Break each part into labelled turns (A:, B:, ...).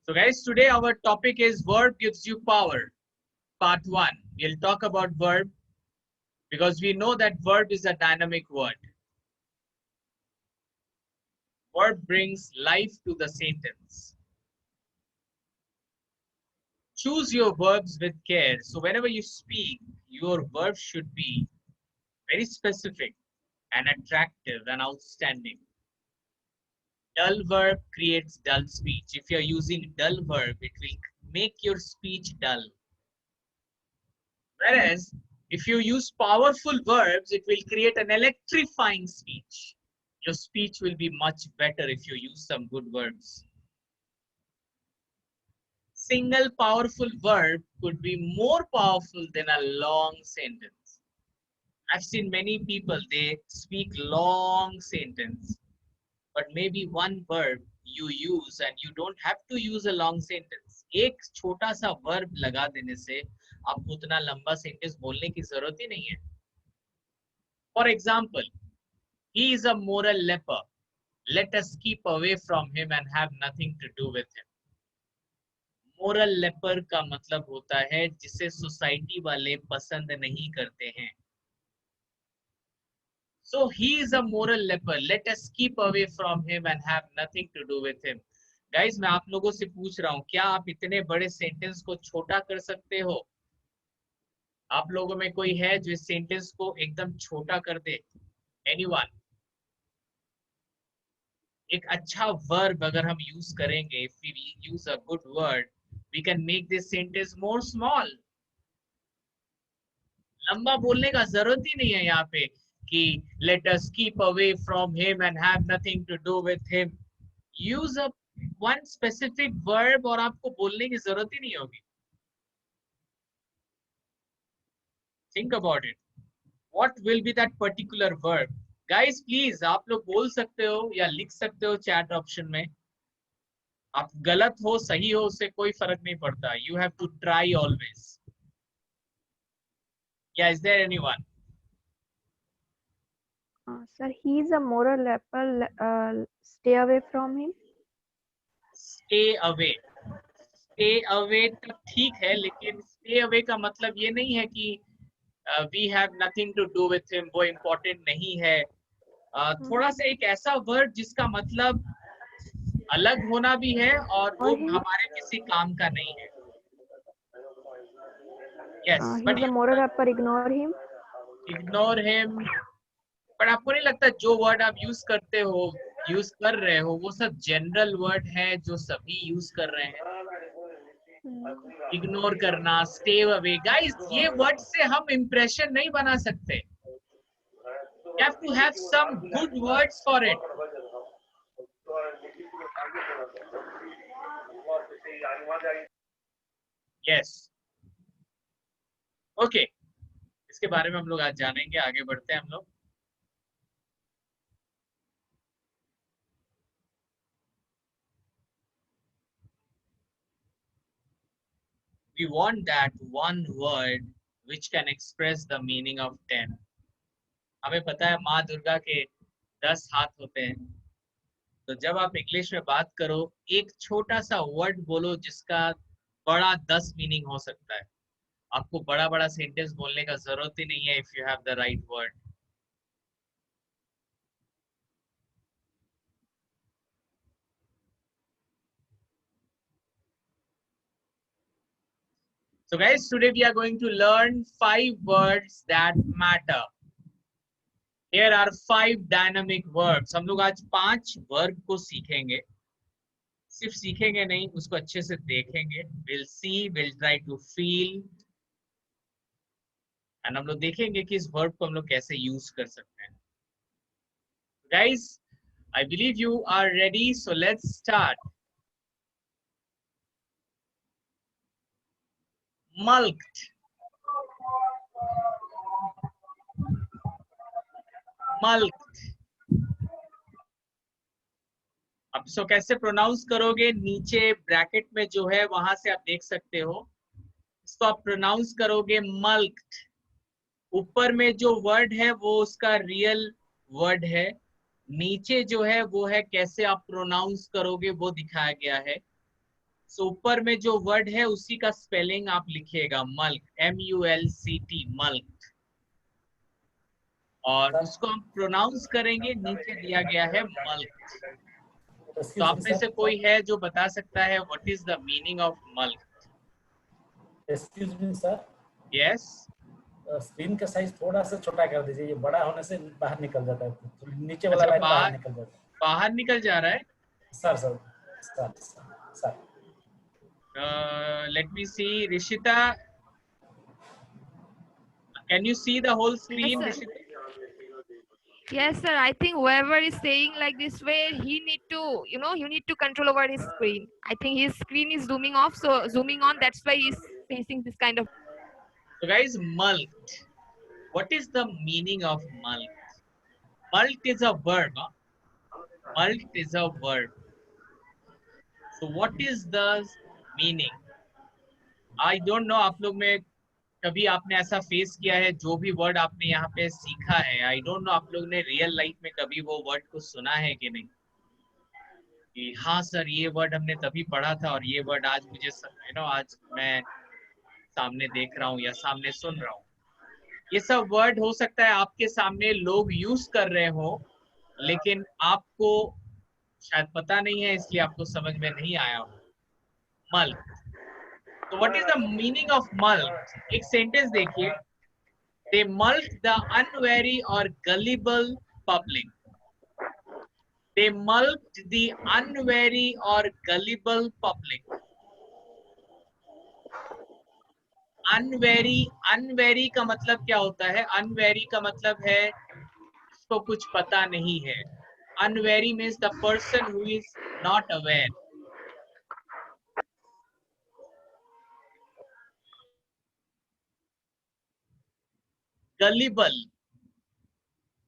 A: So guys, today our topic is verb gives you power. Part 1. We'll talk about verb because we know that verb is a dynamic word. Verb brings life to the sentence. Choose your verbs with care. So whenever you speak, your verb should be very specific and attractive and outstanding. Dull verb creates dull speech. If you're using dull verb, it will make your speech dull. Whereas, if you use powerful verbs, it will create an electrifying speech. Your speech will be much better if you use some good verbs. Single powerful verb could be more powerful than a long sentence. I've seen many people, they speak long sentence, but maybe one verb you use and you don't have to use a long sentence. एक छोटा सा verb लगा देने से आपको उतना लंबा sentence बोलने की जरूरत ही नहीं है. For example, he is a moral leper. Let us keep away from him and have nothing to do with him. Moral leper का मतलब होता है जिसे सोसाइटी वाले पसंद नहीं करते हैं. So he is a moral leper. Let us keep away from him and have nothing to do with him. Guys, मैं आप लोगों से पूछ रहा हूँ, क्या आप इतने बड़े सेंटेंस को छोटा कर सकते हो? आप लोगों में कोई है जो इस सेंटेंस को एकदम छोटा कर दे? Anyone? एक अच्छा वर्ब अगर हम यूज करेंगे, if we use a good word, we can make this sentence more small. लंबा बोलने का जरूरत ही नहीं है यहाँ पे कि let us keep away from him and have nothing to do with him. Use a one specific verb और आपको बोलने की जरूरत ही नहीं होगी. Think about it. What will be that particular verb? Guys, please आप लोग बोल सकते हो या लिख सकते हो चैट ऑप्शन में. आप गलत हो सही हो उससे कोई फर्क नहीं पड़ता. You have to try always. Yeah, is there anyone?
B: Sir, he is a moral leper. Stay away from him.
A: Stay away. Stay away तक ठीक है, लेकिन stay away का मतलब ये नहीं है कि we have nothing to do with him, वो important नहीं है. थोड़ा सा एक ऐसा वर्ड जिसका मतलब अलग होना भी है और वो हमारे किसी काम का नहीं है. Yes,
B: He is a moral leper. Ignore him.
A: Ignore him. पर आपको नहीं लगता जो वर्ड आप यूज करते हो, यूज कर रहे हो, वो सब जनरल वर्ड है जो सभी यूज कर रहे हैं? इग्नोर करना, स्टे अवे. गाइस, ये वर्ड से हम इंप्रेशन नहीं बना सकते. You have to have some good words for it. Yes. Okay. इसके बारे में हम लोग आज जानेंगे. आगे बढ़ते हैं हम लोग. We want that one word which can express the meaning of 10. हमें पता है माँ दुर्गा के 10 हाथ होते हैं. तो जब आप इंग्लिश में बात करो, एक छोटा सा वर्ड बोलो जिसका बड़ा 10 मीनिंग हो सकता है. आपको बड़ा बड़ा सेंटेंस बोलने का जरूरत ही नहीं है if you have the right word. So guys, today we are going to learn 5 words that matter. Here are 5 dynamic verbs. हम लोग आज 5 वर्ब को सीखेंगे. सिर्फ सीखेंगे नहीं, उसको अच्छे से देखेंगे. We'll see, we'll try to feel. And हम लोग देखेंगे कि इस वर्ब को हम लोग कैसे यूज कर सकते हैं. Guys, I believe you are ready, so let's start. Mulked. Mulked. अब इसको कैसे प्रोनाउंस करोगे? नीचे ब्रैकेट में जो है वहां से आप देख सकते हो. इसको आप प्रोनाउंस करोगे mulked. ऊपर में जो वर्ड है वो उसका रियल वर्ड है. नीचे जो है वो है कैसे आप प्रोनाउंस करोगे वो दिखाया गया है. सो ऊपर में जो वर्ड है उसी का स्पेलिंग आप लिखिएगा, मल्क, MULCT, मल्क, और
C: सर
A: उसको हम प्रोनाउंस करेंगे, नीचे दिया गया है मल्क। तो
C: एक्सक्यूज
A: आप
C: मी
A: में से
C: सर,
A: कोई है जो बता सकता है what is the meaning of mulct?
C: Excuse me sir,
A: yes,
C: screen का साइज थोड़ा सा छोटा कर दीजिए, ये बड़ा होने से बाहर निकल जाता है, तो नीचे वाला
A: अच्छा,
C: लाइन बाहर
A: बाहर
C: निकल जाता
A: बाहर निकल जा रहा है।
C: है। Sir
A: let me see, Rishita, can you see the whole
D: Yes,
A: screen,
D: sir.
A: Rishita?
D: Yes, sir. I think whoever is saying like this way, he need to, you need to control over his screen. I think his screen is zooming off, so zooming on. That's why he's facing this kind of.
A: So guys, mulked, what is the meaning of mulked? Mulked is a verb, huh? Mulked is a verb. So what is the meaning? I don't know, आप लोग में कभी आपने ऐसा face किया है, जो भी वर्ड आपने यहाँ पे सीखा है, आई डोंट नो आप लोग ने रियल लाइफ में कभी वो वर्ड को सुना है कि नहीं, कि हाँ सर ये वर्ड हमने तभी पढ़ा था और ये वर्ड आज मुझे आज मैं सामने देख रहा हूँ या सामने सुन रहा हूँ। ये सब वर्ड हो सकता है आपके सामने लोग यूज कर रहे हो, लेकिन आपको शायद पता नहीं है, इसलिए आपको समझ में नहीं आया हो। मल्क, तो what is the meaning of mulct? एक सेंटेंस देखिए, दे मल्क द अनवेरी और gullible public. They mulked the unwary or gullible public. Unwary का मतलब क्या होता है? Unwary का मतलब है उसको कुछ पता नहीं है। Unwary means the person who is not aware.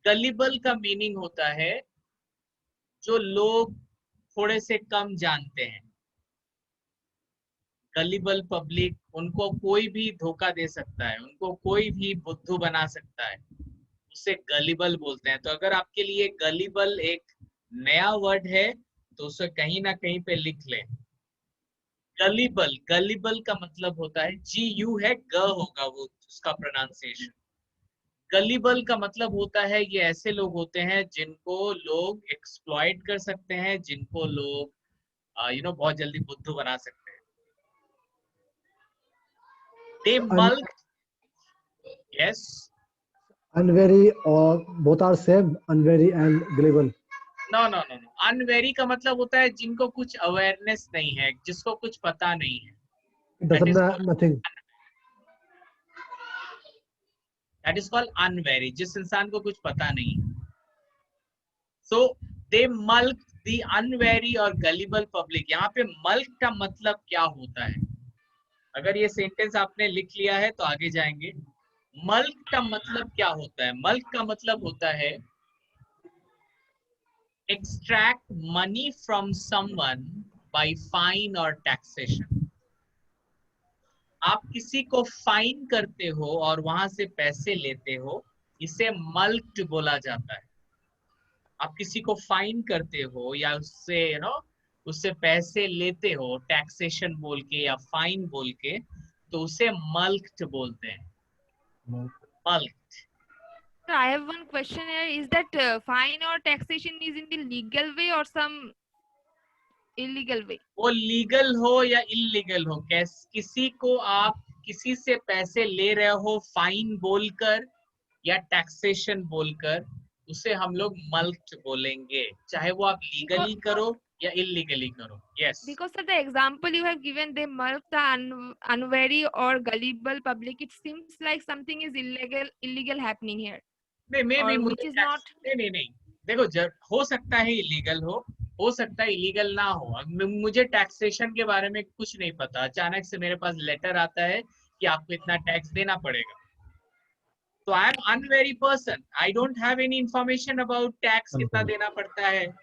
A: Gullible का मीनिंग होता है जो लोग थोड़े से कम जानते हैं। गलिबल पब्लिक, उनको कोई भी धोखा दे सकता है, उनको कोई भी बुद्धू बना सकता है, उसे गलिबल बोलते हैं। तो अगर आपके लिए गलिबल एक नया वर्ड है तो उसे कहीं ना कहीं पे लिख लें। गलिबल का मतलब होता है, GU है, ग होगा वो उसका प्रोनाउंसिएशन। गलिबल का मतलब होता है ये ऐसे लोग होते हैं जिनको लोग एक्सप्लॉइट कर सकते हैं, जिनको लोग बहुत जल्दी बुद्धू बना सकते हैं। They mulked, yes.
E: Unwary or both are same, unwary and gullible.
A: No. Unwary का मतलब होता है जिनको कुछ अवेयरनेस नहीं है, जिसको कुछ पता नहीं है।
E: It doesn't
A: is
E: know
A: called-
E: nothing.
A: That is called unwary, जिस इंसान को कुछ पता नहीं है। So they mulked the unwary और gullible public। यहाँ पे mulk का मतलब क्या होता है? अगर ये सेंटेंस आपने लिख लिया है तो आगे जाएंगे। मल्क का मतलब क्या होता है? मल्क का मतलब होता है extract money from someone by fine or taxation। आप किसी को फाइन करते हो और वहां से पैसे लेते हो, इसे मल्क्ड बोला जाता है। आप किसी को फाइन करते हो या उससे उससे पैसे लेते हो टैक्सेशन बोल के या फाइन बोल के, तो उसे मल्क्ड बोलते हैं। मल्क्ड।
D: Sir, I have one question here. Is that fine or taxation is in the legal way or some illegal way?
A: वो लीगल हो या इलीगल हो, किसी को आप किसी से पैसे ले रहे हो फाइन बोलकर या टैक्सेशन बोलकर, उसे हम लोग मल्क्ड बोलेंगे, चाहे वो आप लीगली करो या इलीगली करो। Yes,
D: Because of the example you have given, they mulk the unwary or gullible public. It seems like something is illegal happening here.
A: नहीं मे भी
D: Or
A: मुझे
D: which is not.
A: नहीं देखो, हो सकता है इलीगल हो सकता है इलीगल ना हो। मुझे टैक्सेशन के बारे में कुछ नहीं पता, अचानक से मेरे पास लेटर आता है कि आपको इतना टैक्स देना पड़ेगा, तो I am unwary person, I don't have any information about tax कितना देना पड़ता है।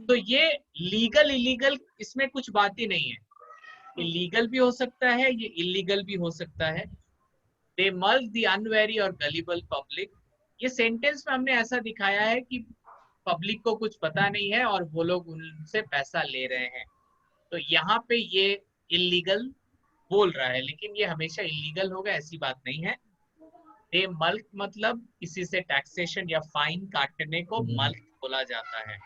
A: तो ये लीगल इलीगल इसमें कुछ बात ही नहीं है, इलीगल भी हो सकता है, ये इलीगल भी हो सकता है। दे मल्क द अनवेरी और गलिबल पब्लिक, ये सेंटेंस में हमने ऐसा दिखाया है कि पब्लिक को कुछ पता नहीं है और वो लोग उनसे पैसा ले रहे हैं। तो यहाँ पे ये इलीगल बोल रहा है, लेकिन ये हमेशा इलीगल होगा ऐसी बात नहीं है। दे मल्क मतलब किसी से टैक्सेशन या फाइन काटने को मल्क बोला जाता है।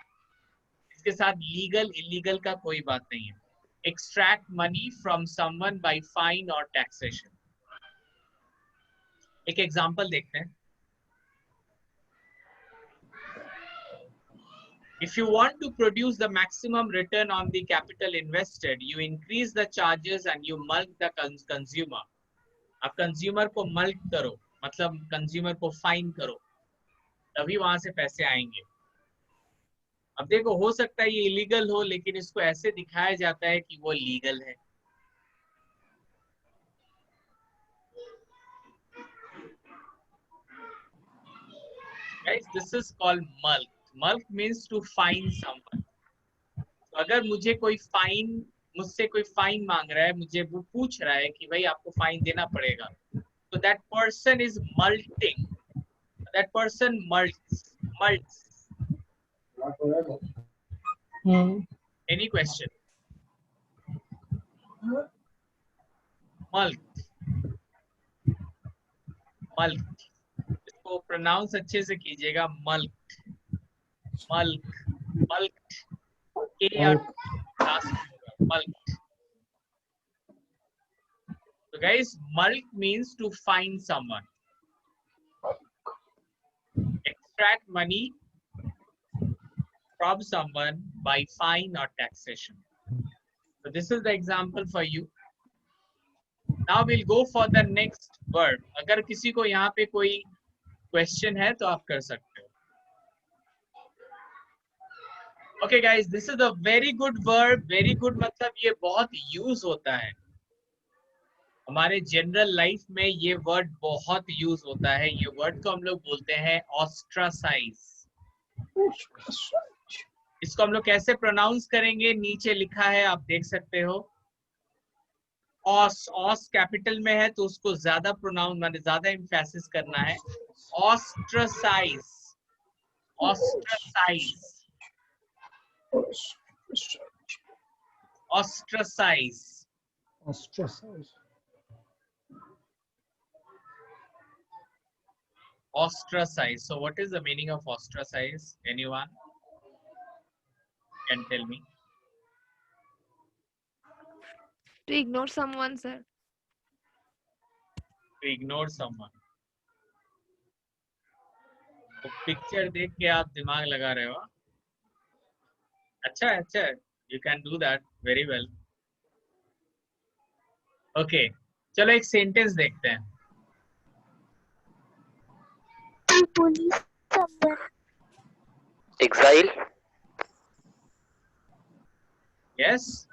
A: इसके साथ लीगल इलीगल का कोई बात नहीं है। Extract money from someone by fine और टैक्सेशन। एक एग्जांपल देखते हैं। If you want to produce the maximum return on the capital invested, you increase the charges and you mulct the consumer. अब कंज्यूमर को मल्क करो, मतलब कंज्यूमर को fine करो, तभी वहां से पैसे आएंगे। अब देखो, हो सकता है ये इलीगल हो, लेकिन इसको ऐसे दिखाया जाता है कि वो लीगल है। Guys, this is called mulct. Mulct means to fine someone. तो अगर मुझे कोई फाइन, मुझसे कोई फाइन मांग रहा है, मुझे वो पूछ रहा है कि भाई आपको फाइन देना पड़ेगा, तो that person is mulcting. That person mulcts. Any question? Mulct. इसको प्रोनाउंस अच्छे से कीजिएगा। mulct. Mulct. So guys, mulct means to fine someone. Extract money from someone by fine or taxation. So this is the example for you. Now we'll go for the next word. अगर किसी को यहाँ पे कोई question है तो आप कर सकते हो। Okay guys, this is a very good verb. Very good मतलब ये बहुत यूज होता है हमारे जनरल लाइफ में। ये वर्ड बहुत यूज होता है। ये वर्ड को हम लोग बोलते हैं ऑस्ट्रासाइज। इसको हम लोग कैसे प्रोनाउंस करेंगे, नीचे लिखा है, आप देख सकते हो। ऑस कैपिटल में है तो उसको ज्यादा प्रोनाउंस, माने ज्यादा एम्फेसिस करना है। Ostracise, ostracise, ostracize.
E: Ostracize.
A: Ostracize. So what is the meaning of ostracize? Anyone can tell me?
D: To ignore someone, sir.
A: To ignore someone. तो पिक्चर देख के आप दिमाग लगा रहे हो। अच्छा, you can do that very well. Okay, चलो एक सेंटेंस देखते हैं।
F: Exile.
A: Yes.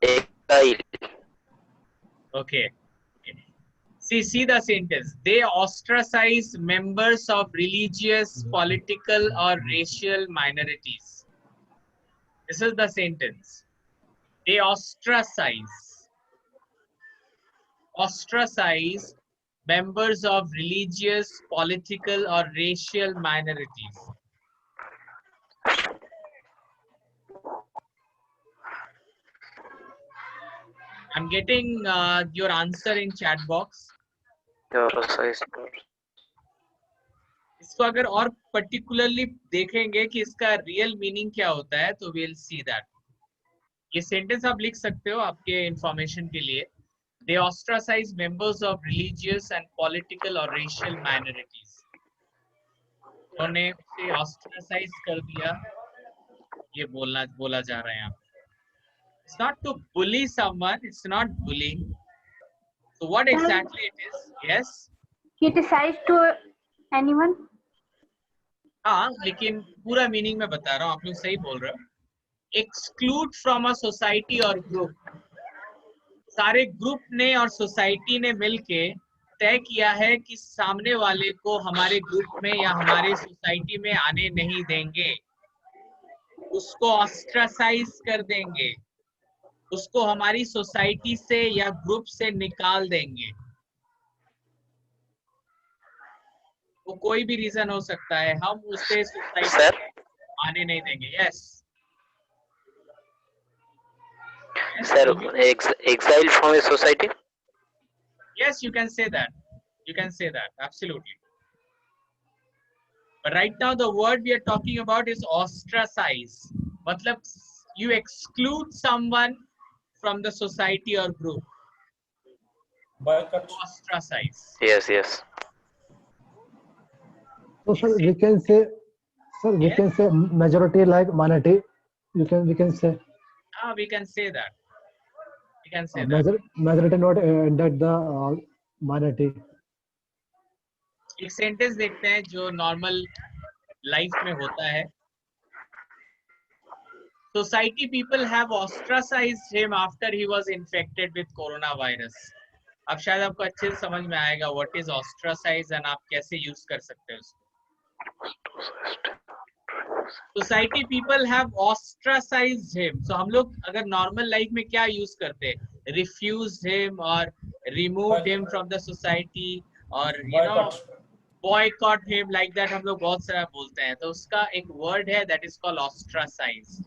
F: Exile.
A: Okay. See the sentence. They ostracize members of religious, political, or racial minorities. This is the sentence. They ostracize members of religious, political, or racial minorities. I'm getting your answer in chat box. इसको अगर और particularly देखेंगे कि इसका real meaning क्या होता है तो we'll see that. ये सेंटेंस आप लिख सकते हो आपके इंफॉर्मेशन के लिए। They ostracize members of religious and political or racial minorities. उन्होंने उसे ostracize कर दिया, ये बोला जा रहा है यहाँ पे। It's not to bully someone. It's not bullying. So what exactly it is? Yes.
G: Criticize to anyone.
A: हाँ, लेकिन पूरा मीनिंग मैं बता रहा हूँ, आप लोग सही बोल रहे हो। Exclude from a society or group. सारे ग्रुप ने और सोसाइटी ने मिलके तय किया है कि सामने वाले को हमारे ग्रुप में या हमारे सोसाइटी में आने नहीं देंगे, उसको ऑस्ट्रासाइज कर देंगे, उसको हमारी सोसाइटी से या ग्रुप से निकाल देंगे। वो कोई भी रीजन हो सकता है, हम उससे सोसाइटी। आने नहीं देंगे. Yes. Yes,
F: Sir,
A: Rohit.
F: exile from a society.
A: Yes, you can say that. You can say that. Absolutely. But right now, the word we are talking about is ostracize. Matlab, you exclude someone from the society or group.
C: Boycott.
A: Ostracize.
F: Yes, yes.
E: So sir, we can say, we
A: Yes.
E: can say majority like minority. We can say
A: We can say that. We can say that.
E: majority not that the minority.
A: एक sentence देखते हैं जो normal life में होता है. Society people have ostracized him after he was infected with coronavirus. अब शायद आपको अच्छे से समझ में आएगा what is ostracize and आप कैसे यूज कर सकते हो उसको. Society people have ostracized him. So हम लोग अगर नॉर्मल लाइफ में क्या यूज करते हैं? Refused him or removed him from the society or you know boycott him, like that हम लोग बहुत सारा बोलते हैं. तो उसका एक वर्ड है that is called ostracize.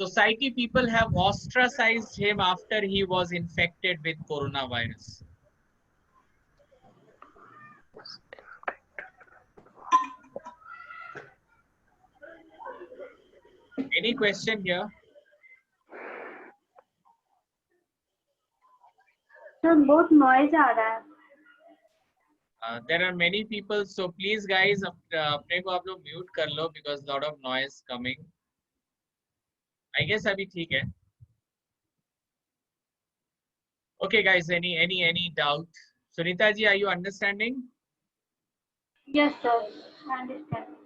A: Society people have ostracized him after he was infected with coronavirus. Any question here?
G: Sir बहुत नॉइज आ रहा है.
A: There are many people, so please guys, अपने को आप लोग mute कर लो because lot of noise coming. I guess अभी ठीक है. Okay guys, any doubt? Sunita ji, are you understanding?
G: Yes sir, I understand.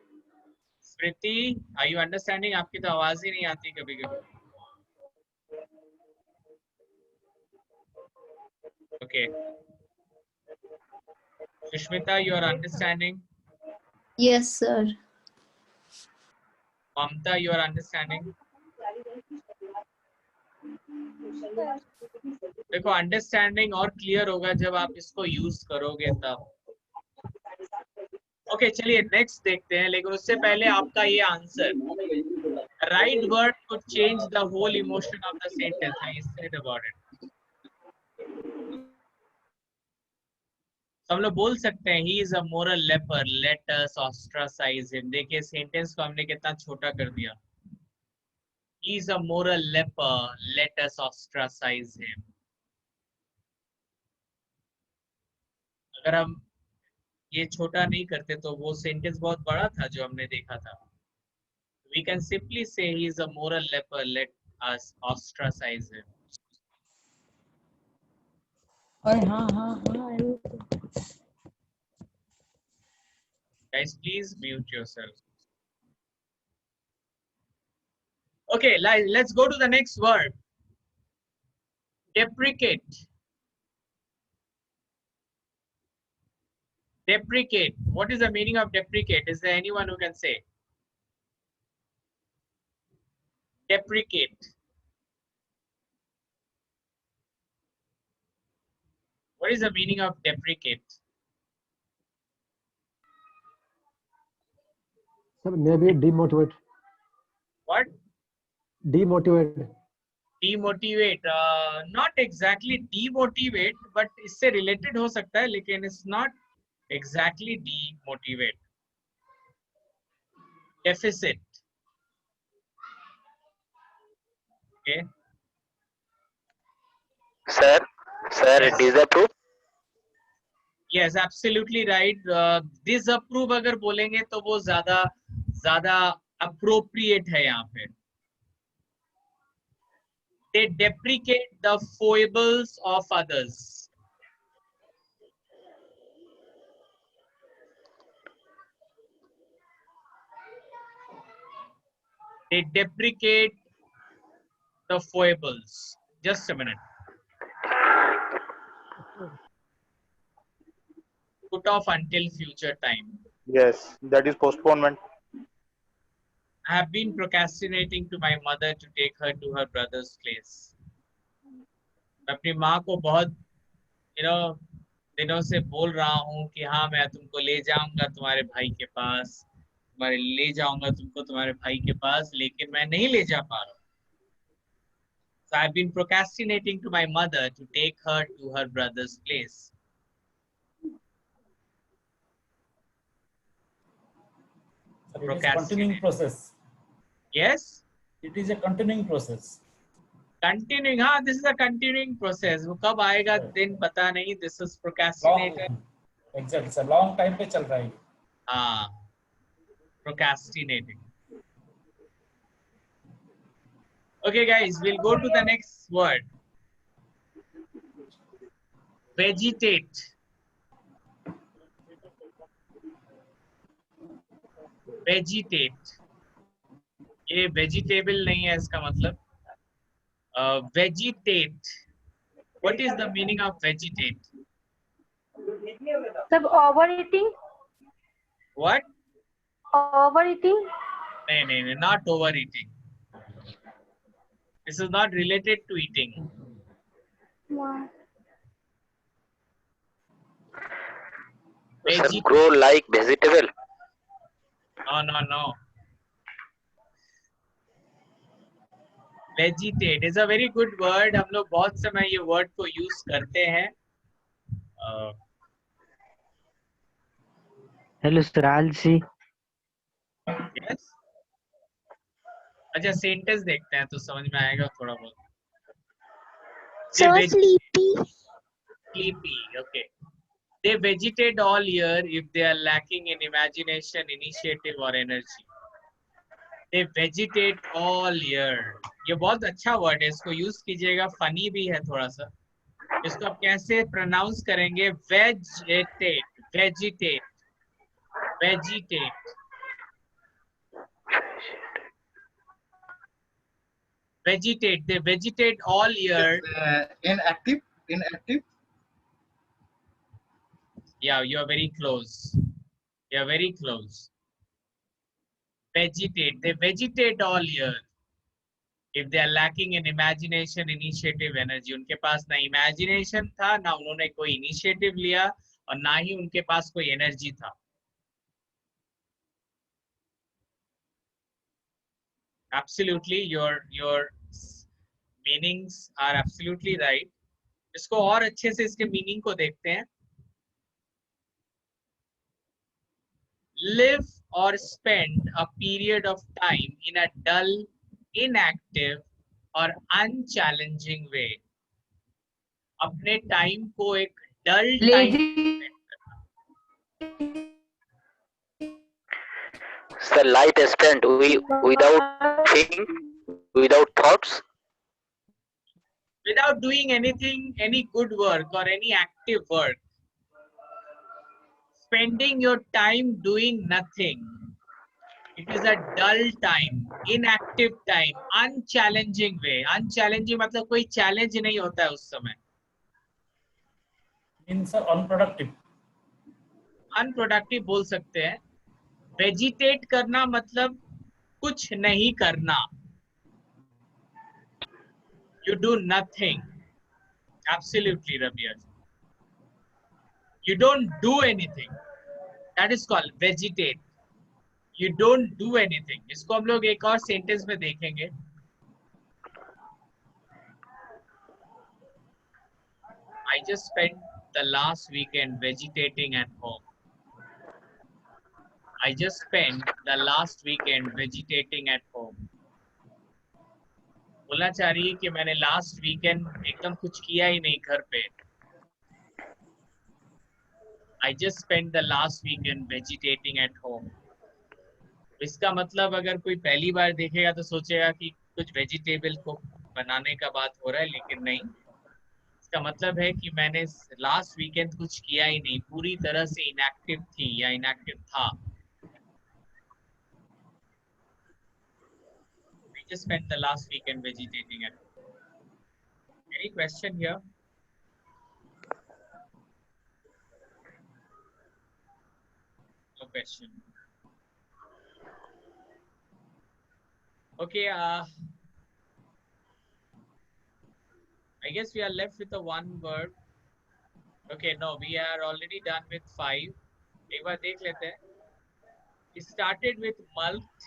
A: Smriti, are you understanding? आपकी तो आवाज ही नहीं आती कभी कभी. Okay. Sushmita, you are understanding?
H: Yes, sir.
A: Mamta, you are understanding? देखो अंडरस्टैंडिंग और क्लियर होगा जब आप इसको यूज करोगे तब. ओके चलिए नेक्स्ट देखते हैं, लेकिन उससे पहले आपका ये answer. Right word could change the whole emotion of the sentence. I said about it. हम लोग बोल सकते हैं he is a moral leper, let us ostracize him. देखिए सेंटेंस को हमने कितना छोटा कर दिया. He is a moral leper, let us ostracize him. अगर हम ये छोटा नहीं करते तो वो सेंटेंस बहुत बड़ा था जो हमने देखा था. We can simply say he is a moral leper, let us ostracize him. Guys, please mute yourself. Okay, let's go to the next word. Deprecate. Deprecate. What is the meaning of deprecate? Is there anyone who can say? Deprecate. What is the meaning of deprecate?
E: Sir, maybe demotivate.
A: What?
E: Demotivate.
A: Demotivate. Not exactly demotivate, but इससे related हो सकता है, लेकिन it's not exactly demotivate. Deficit. Okay.
F: Sir,
A: Yes.
F: disapprove.
A: Yes, absolutely right. Disapprove अगर बोलेंगे तो वो ज्यादा appropriate है यहाँ पे. They deprecate the foibles of others. They deprecate the foibles. Just a minute. Put off until future time.
I: Yes, that is postponement.
A: I have been procrastinating to my mother to take her to her brother's place. मैं अपनी माँ को बहुत दिनों से बोल रहा हूँ कि हाँ मैं तुमको ले जाऊंगा तुम्हारे भाई के पास, तुम्हारे ले जाऊंगा तुमको तुम्हारे भाई के पास, लेकिन मैं नहीं ले जा पा रहा हूँ. So I've been procrastinating to my mother to take her to her brother's place.
C: Sir, it is a continuing process.
A: Yes?
C: It is a continuing process.
A: Continuing, हाँ, this is a continuing process. वो कब आएगा दिन पता नहीं. This is procrastinator.
C: Exactly, sir. Long time पे चल रहा है.
A: हाँ, procrastinating. Okay, guys, we'll go to the next word. Vegetate. Vegetate. ये vegetable नहीं है इसका मतलब. Vegetate. What is the meaning of vegetate?
G: सब overeating.
A: What?
G: Overeating.
A: नहीं, not overeating. This is not related to eating.
G: Wow.
F: Sir, grow like vegetable.
A: No. Vegetate is a very good word. हम लोग बहुत समय ये word को use करते हैं.
J: Hello, sir. Alsi.
A: Yes. अच्छा, sentence देखते हैं तो समझ में आएगा थोड़ा बहुत.
H: So sleepy.
A: Sleepy. Okay. They vegetate all year if they are lacking in imagination, initiative or energy. They vegetate all year. ये बहुत अच्छा word है, इसको use कीजिएगा. Funny भी है थोड़ा सा. इसको आप कैसे pronounce करेंगे? Vegetate. Vegetate. Vegetate. Vegetate. They vegetate all year.
K: Inactive.
A: Yeah, you are very close. You are very close. Vegetate. They vegetate all year. If they are lacking in imagination, initiative, energy. उनके पास ना imagination था, ना उन्होंने कोई initiative लिया, और ना ही उनके पास कोई energy था. Absolutely, your meanings are absolutely right. इसको और अच्छे से इसके meaning को देखते हैं. Live or spend a period of time in a dull, inactive or unchallenging way. अपने time को एक dull time
F: Sir, light spent without thinking, without thoughts.
A: Without doing anything, any good work or any active work. Spending your time doing nothing. It is a dull time, inactive time, unchallenging way. Unchallenging मतलब कोई challenge नहीं होता है उस समय.
C: Means sir, unproductive.
A: Unproductive बोल सकते हैं. Vegetate करना मतलब कुछ नहीं करना. You do nothing. Absolutely, Rabia. You don't do anything. That is called vegetate. You don't do anything. इसको हम लोग एक और sentence में देखेंगे. I just spent the last weekend vegetating at home. I just spent the last weekend vegetating at home. बोलना चाह रही है कि मैंने लास्ट वीकेंड एकदम कुछ किया ही नहीं घर पे. I just spent the last weekend vegetating at home. इसका मतलब अगर कोई पहली बार देखेगा तो सोचेगा कि कुछ वेजिटेबल को बनाने का बात हो रहा है, लेकिन नहीं. इसका मतलब है कि मैंने लास्ट वीकेंड कुछ किया ही नहीं, पूरी तरह से इनएक्टिव थी या इनएक्टिव था. I just spent the last weekend vegetating at home. Any question here? No question. Okay, I guess we are left with the one word. Okay, no, we are already done with 5. एक बार देख लेते हैं. We started with mulct.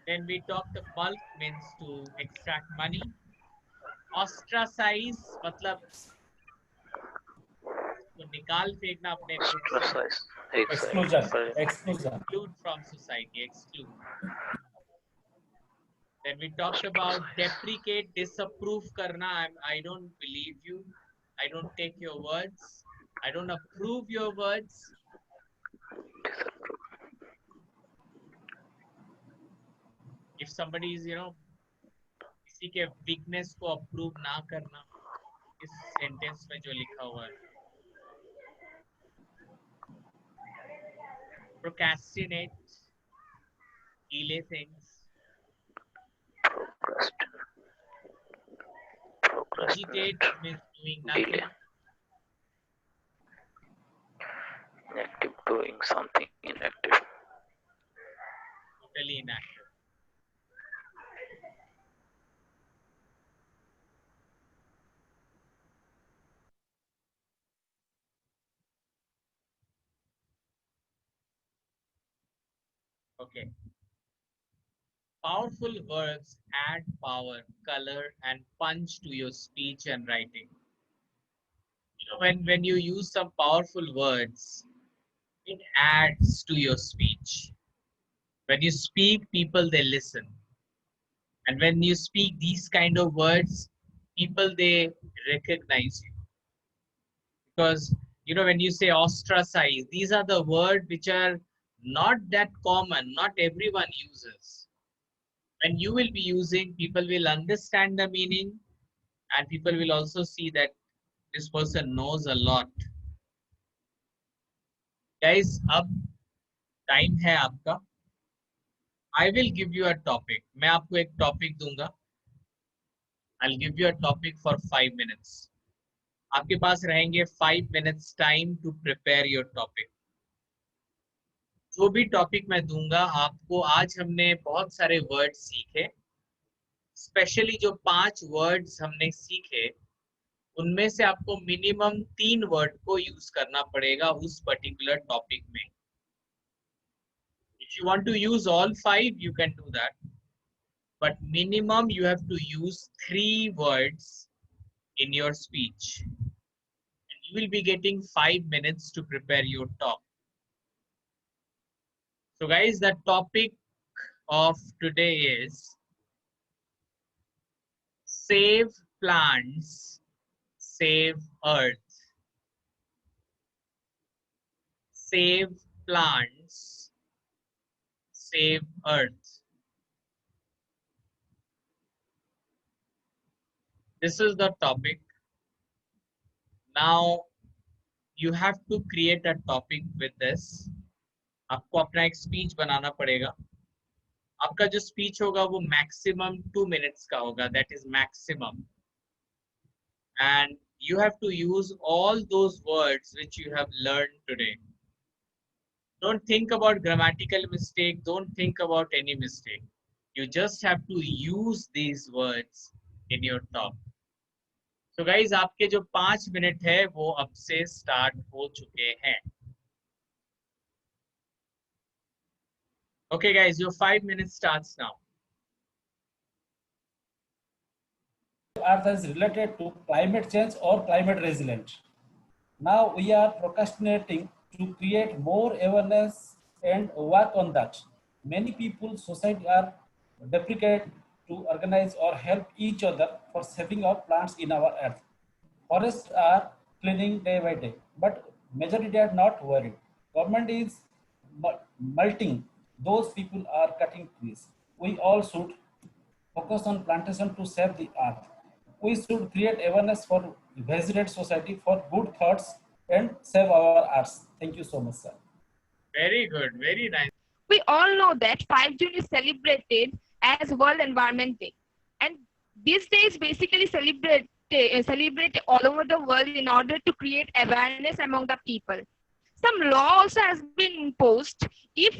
A: Then we talked mulct means to extract money. Ostracize मतलब तो निकाल फेंकना अपने group से.
F: Ostracize.
C: Exclusion.
F: Sorry.
C: Exclusion.
A: Exclude from society. Exclude. Then we talked about deprecate, disapprove karna. I don't believe you. I don't take your words. I don't approve your words. If somebody is, किसी के weakness को approve ना करना, इस sentence में जो लिखा हुआ है. Procrastinate, delay things.
F: Procrastinate.
A: Agitate means doing nothing.
F: Delay. Inactive, doing something inactive.
A: Totally inactive. Okay. Powerful words add power, color, and punch to your speech and writing. When you use some powerful words, it adds to your speech. When you speak, people they listen. And when you speak these kind of words, people they recognize you. Because when you say ostracize, these are the words which are not that common, not everyone uses. When you will be using, people will understand the meaning, and people will also see that this person knows a lot. Guys, अब time है आपका. I will give you a topic. मैं आपको एक topic दूंगा. I'll give you a topic for 5 minutes. आपके पास रहेंगे 5 minutes time to prepare your topic. जो भी टॉपिक मैं दूंगा आपको, आज हमने बहुत सारे वर्ड्स सीखे. स्पेशली जो 5 वर्ड्स हमने सीखे, उनमें से आपको मिनिमम 3 वर्ड को यूज करना पड़ेगा उस पर्टिकुलर टॉपिक में. If you want to use all 5, you can do that. But minimum you have to use 3 words in your speech. And you will be getting 5 minutes to prepare your talk. So guys, the topic of today is save plants, save earth. Save plants, save earth. This is the topic. Now you have to create a topic with this. आपको अपना एक speech बनाना पड़ेगा. आपका जो speech होगा वो maximum 2 minutes का होगा. That is maximum. And you have to use all those words which you have learned today. Don't think about grammatical mistake. Don't think about any mistake. You just have to use these words in your talk. So guys, आपके जो 5 minute है वो अब से start हो चुके हैं. Okay guys, your 5 minutes starts now.
C: Earth is related to climate change or climate resilient. Now we are procrastinating to create more awareness and work on that. Many people, society are deprecate to organize or help each other for saving our plants in our earth. Forests are cleaning day by day, but majority are not worried. Government is multing. Those people are cutting trees. We all should focus on plantation to save the earth. We should create awareness for resilient society for good thoughts and save our earth. Thank you so much, sir.
A: Very good, very nice.
D: We all know that 5 June is celebrated as World Environment Day. And this day is basically celebrated all over the world in order to create awareness among the people. Some law also has been imposed. If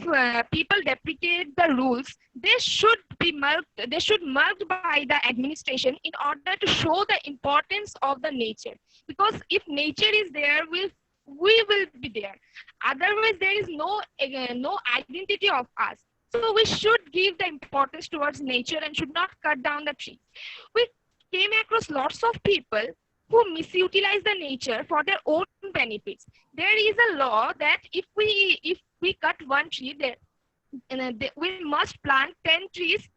D: people deprecate the rules, they should be marked. They should marked by the administration in order to show the importance of the nature. Because if nature is there, we we will be there. Otherwise, there is no identity of us. So we should give the importance towards nature and should not cut down the trees. We came across lots of people who misutilize the nature for their own benefits. There is a law that if we cut one tree, we must plant 10 trees.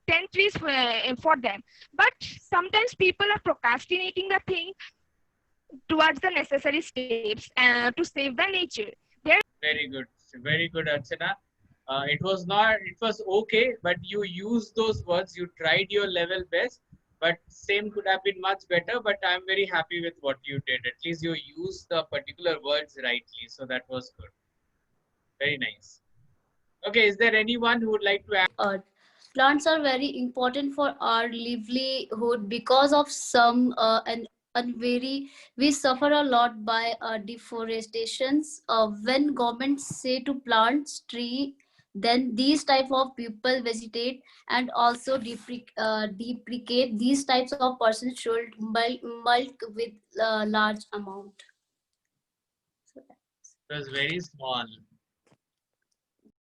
D: 10 trees for them. But sometimes people are procrastinating the thing towards the necessary steps to save the nature.
A: Very good, Archana. It was okay, but you used those words, you tried your level best, but same could have been much better, but I'm very happy with what you did. At least you used the particular words rightly, so that was good. Very nice. Okay, is there anyone who would like to add?
J: Earth. Plants are very important for our livelihood because of some and very we suffer a lot by deforestations. When governments say to plant tree, then these type of people vegetate and also deprecate. These types of persons should mulch with large amount.
A: It was very small.